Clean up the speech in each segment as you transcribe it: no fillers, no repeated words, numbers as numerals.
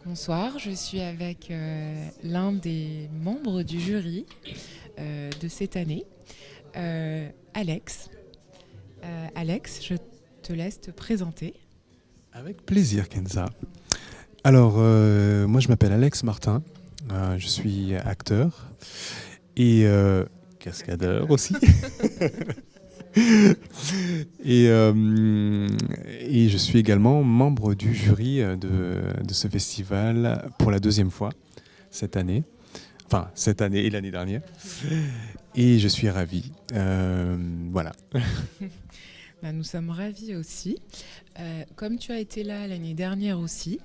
Bonsoir, je suis avec l'un des membres du jury de cette année, Alex. Alex, je te laisse te présenter. Avec plaisir, Kenza. Alors, moi, je m'appelle Alex Martin. Je suis acteur et cascadeur aussi. et, euh, et je suis également membre du jury de ce festival pour la deuxième fois cette année. Enfin, cette année et l'année dernière. Et je suis ravi. Voilà. Nous sommes ravis aussi. Comme tu as été là l'année dernière aussi,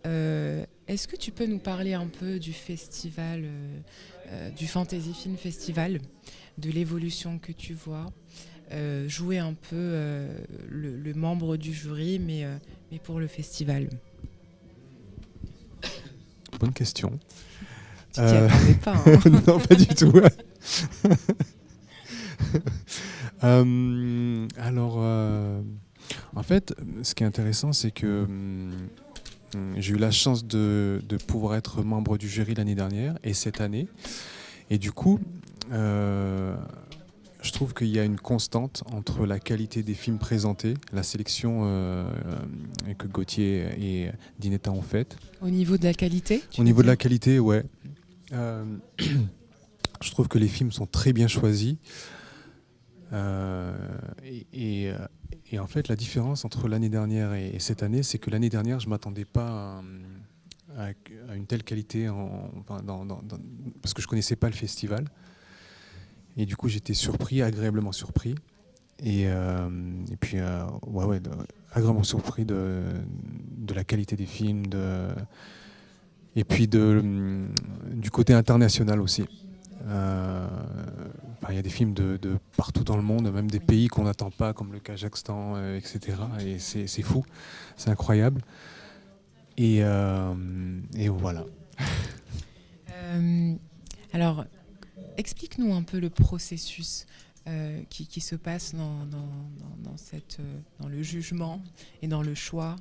est-ce que tu peux nous parler un peu du festival, du Fantasy Film Festival, de l'évolution que tu vois, jouer un peu le membre du jury, mais pour le festival? Bonne question. Tu t'y attendais pas, hein. Non, pas du tout. En fait, ce qui est intéressant, c'est que j'ai eu la chance de pouvoir être membre du jury l'année dernière et cette année. Et du coup, je trouve qu'il y a une constante entre la qualité des films présentés, la sélection que Gauthier et Dinetta ont faite. Au niveau de la qualité, Au niveau de la qualité, ouais. Je trouve que les films sont très bien choisis. Et en fait, la différence entre l'année dernière et cette année, c'est que l'année dernière, je ne m'attendais pas à une telle qualité parce que je ne connaissais pas le festival. Et du coup, j'étais surpris, agréablement surpris. Et puis, agréablement surpris de la qualité des films, et puis du côté international aussi. Il y a des films de partout dans le monde, même des pays qu'on n'attend pas, comme le Kazakhstan, etc. Et c'est fou, c'est incroyable. Et voilà. Alors, explique-nous un peu le processus qui se passe dans le jugement et dans le choix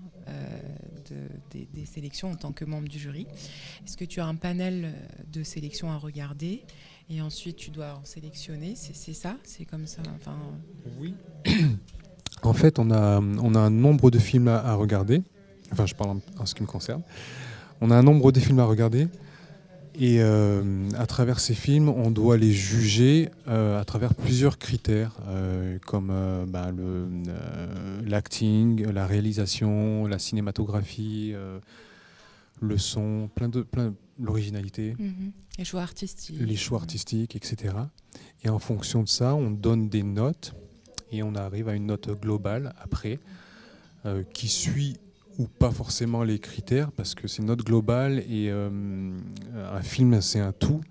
des sélections en tant que membre du jury. Est-ce que tu as un panel de sélections à regarder et ensuite tu dois en sélectionner? C'est ça? C'est comme ça? Enfin... Oui. En fait, on a un nombre de films à regarder. Enfin, je parle en ce qui me concerne. On a un nombre de films à regarder. Et à travers ces films, on doit les juger à travers plusieurs critères, comme l'acting, la réalisation, la cinématographie, le son, l'originalité, Les choix artistiques. les choix artistiques, etc. Et en fonction de ça, on donne des notes et on arrive à une note globale après qui suit ou pas forcément les critères, parce que c'est une note globale et un film, c'est un tout.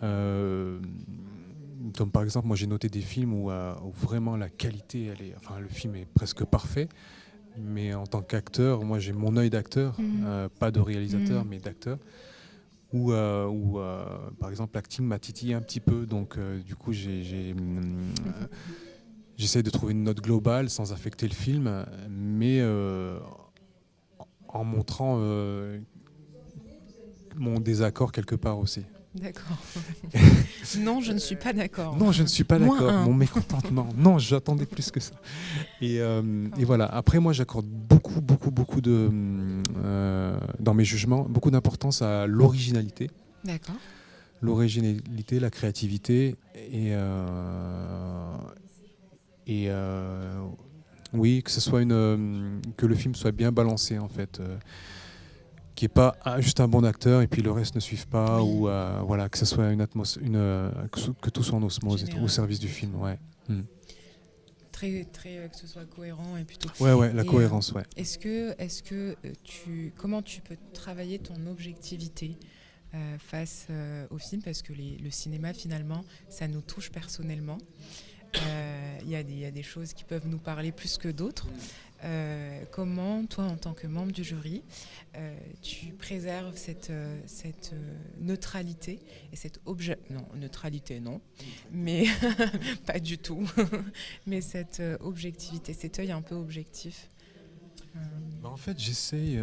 Donc, par exemple, moi j'ai noté des films où vraiment la qualité, le film est presque parfait, mais en tant qu'acteur, moi j'ai mon œil d'acteur, pas de réalisateur, mais d'acteur, où par exemple l'acting m'a titillé un petit peu, donc du coup j'essaie de trouver une note globale sans affecter le film, mais en montrant mon désaccord quelque part aussi. D'accord. Non, je ne suis pas d'accord. Non, je ne suis pas d'accord. -1. Mon mécontentement. Non, j'attendais plus que ça. Et voilà. Après, moi, j'accorde beaucoup dans mes jugements, beaucoup d'importance à l'originalité. D'accord. L'originalité, la créativité oui, que ce soit que le film soit bien balancé en fait. Qu'il n'y ait pas juste un bon acteur et puis le reste ne suive pas, oui. Ou voilà, que ce soit que tout soit en osmose au service du film. Ouais. Très, que ce soit cohérent et plutôt. Ouais, la cohérence, ouais. Comment tu peux travailler ton objectivité face au film, parce que le cinéma finalement, ça nous touche personnellement. Il y a des choses qui peuvent nous parler plus que d'autres. Comment, toi, en tant que membre du jury, tu préserves cette neutralité et cette non, neutralité, non, mais pas du tout, mais cette objectivité, cet œil un peu objectif. En fait, j'essaye...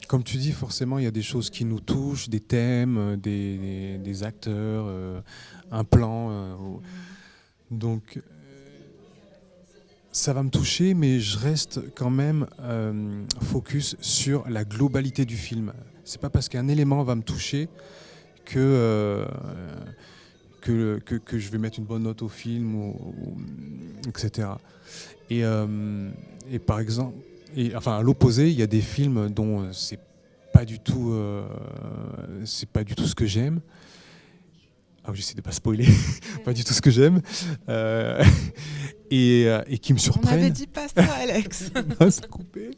comme tu dis, forcément, il y a des choses qui nous touchent, des thèmes, des acteurs, un plan. Donc, ça va me toucher, mais je reste quand même focus sur la globalité du film. C'est pas parce qu'un élément va me toucher que, que je vais mettre une bonne note au film, etc. Et, et par exemple, enfin, à l'opposé, il y a des films dont c'est pas du tout ce que j'aime. Ah, j'essaie de pas spoiler, pas du tout ce que j'aime, et qui me On avait surprennent. dit pas ça, Alex. Non, c'est coupé.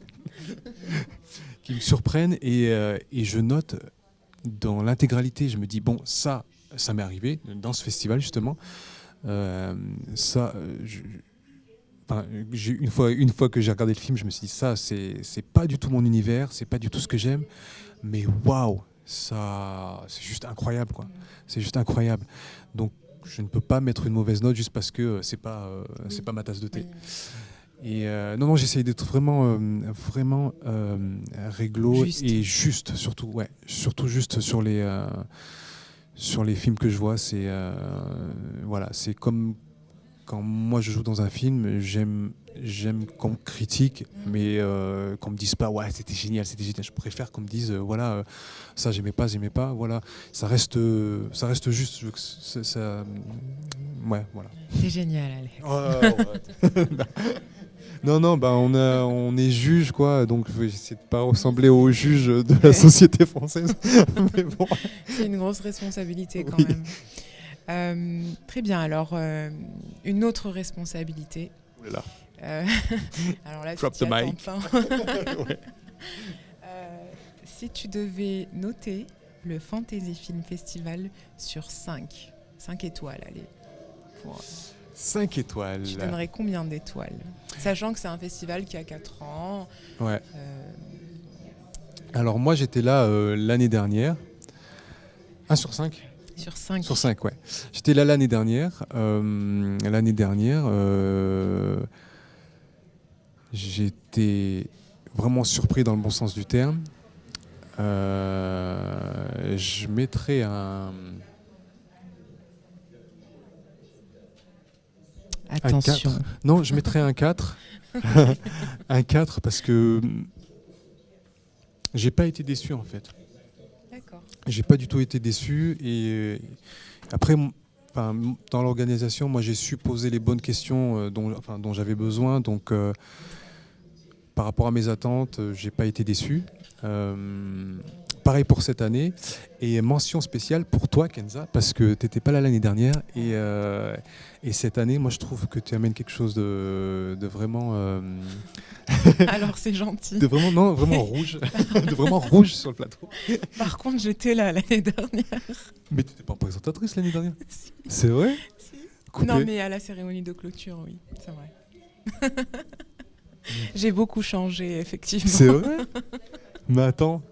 Qui me surprennent et je note dans l'intégralité. Je me dis bon, ça m'est arrivé dans ce festival justement. Ça, enfin, une fois que j'ai regardé le film, je me suis dit ça, c'est pas du tout mon univers, c'est pas du tout ce que j'aime, mais waouh, ça, c'est juste incroyable, quoi. C'est juste incroyable. Donc, je ne peux pas mettre une mauvaise note juste parce que c'est pas ma tasse de thé. Et non, j'essaye d'être vraiment réglo Juste. et juste, surtout, ouais, surtout juste sur les films que je vois. C'est voilà, c'est comme quand moi je joue dans un film, j'aime qu'on me critique, mais qu'on me dise pas ouais c'était génial. Je préfère qu'on me dise voilà ça j'aimais pas, voilà ça reste juste. Je veux que ça, ouais voilà. C'est génial, Alex. Ouais. Non, bah on est juge quoi, donc je vais essayer de pas ressembler aux juges de la société française. Mais bon. C'est une grosse responsabilité quand Oui. même. Très bien, alors une autre responsabilité. Voilà. Alors là, Drop tu t'y the attends mic. pas. Ouais. Si tu devais noter le Fantasy Film Festival sur 5 étoiles, allez. Pour, 5 étoiles. tu donnerais combien d'étoiles? Sachant que c'est un festival qui a 4 ans. Ouais. Alors moi j'étais là l'année dernière. 1 sur 5 Sur 5. Sur 5, ouais. J'étais là l'année dernière. J'étais vraiment surpris dans le bon sens du terme. Je mettrais un Attention. 4. Non, je mettrais un 4. Un 4 parce que j'ai pas été déçu en fait. D'accord. J'ai pas du tout été déçu et après, dans l'organisation, moi j'ai su poser les bonnes questions dont j'avais besoin. Donc par rapport à mes attentes, j'ai pas été déçu. Pareil pour cette année. Et mention spéciale pour toi, Kenza, parce que tu n'étais pas là l'année dernière. Et cette année, moi je trouve que tu amènes quelque chose de vraiment. Alors c'est gentil. Non, vraiment rouge. De vraiment rouge sur le plateau. Par contre, j'étais là l'année dernière. Mais tu n'étais pas présentatrice l'année dernière? Si. C'est vrai? Si. Coupé. Non, mais à la cérémonie de clôture, oui, c'est vrai. J'ai beaucoup changé, effectivement. C'est vrai? Mais attends.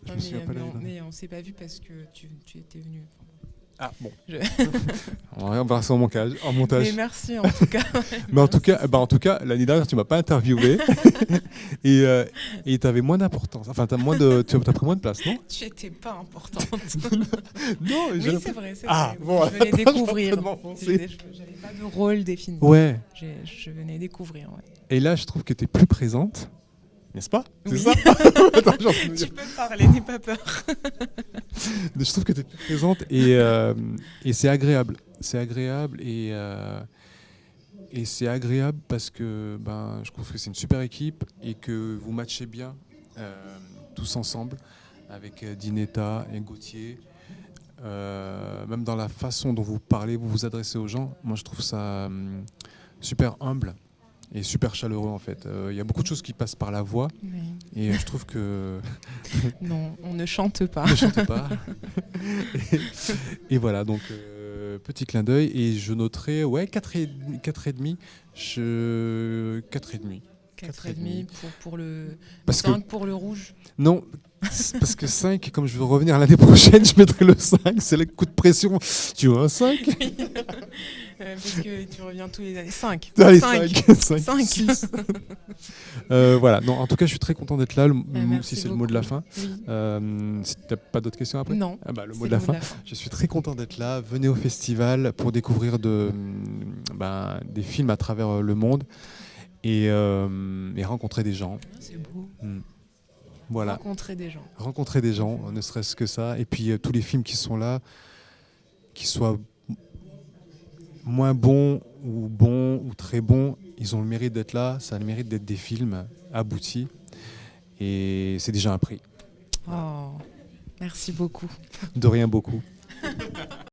Je Non, me souviens pas l'année dernière. mais on s'est pas vu parce que tu étais venu. Ah bon. Je- On verra ça en montage. Mais merci en tout cas. Mais en tout cas, l'année dernière, tu m'as pas interviewé et tu avais moins d'importance. Enfin, tu as pris moins de place, non? Tu étais pas importante. Non, Oui, c'est vrai. Ah, vrai. bon, Je venais attends, découvrir. je vais m'enfoncer. J'avais pas de rôle défini. Ouais. Je venais découvrir. Ouais. Et là, je trouve que tu es plus présente. N'est-ce pas? C'est Oui. ça? Attends, genre, Tu peux parler, n'aie pas peur. je trouve que tu es plus présente et c'est agréable. C'est agréable et c'est agréable parce que je trouve que c'est une super équipe et que vous matchez bien tous ensemble avec Dinetta et Gauthier. Même dans la façon dont vous parlez, vous vous adressez aux gens, moi je trouve ça super humble et super chaleureux en fait. Il y a beaucoup de choses qui passent par la voix et je trouve que... Non, on ne chante pas. Ne chantez pas. et voilà, donc petit clin d'œil et je noterai 4,5. 4,5. 4,5. 4,5 pour le Parce que 5 pour le rouge. non, parce que 5, comme je veux revenir l'année prochaine, je mettrai le 5, c'est le coup de pression. Tu vois, un 5 Parce que tu reviens tous les années. 5. Allez, 5. 5, 6. Voilà, non, en tout cas, je suis très content d'être là, Merci si c'est le mot de la beaucoup. fin. Oui. Si tu n'as pas d'autres questions après? Non. Le mot C'est de la le mot fin. de la fin. Je suis très content d'être là. Venez au festival pour découvrir des films à travers le monde et rencontrer des gens. C'est beau. Voilà. Rencontrer des gens, ne serait-ce que ça. Et puis tous les films qui sont là, qu'ils soient moins bons ou très bons, ils ont le mérite d'être là. Ça a le mérite d'être des films aboutis. Et c'est déjà un prix. Oh, merci beaucoup. De rien beaucoup.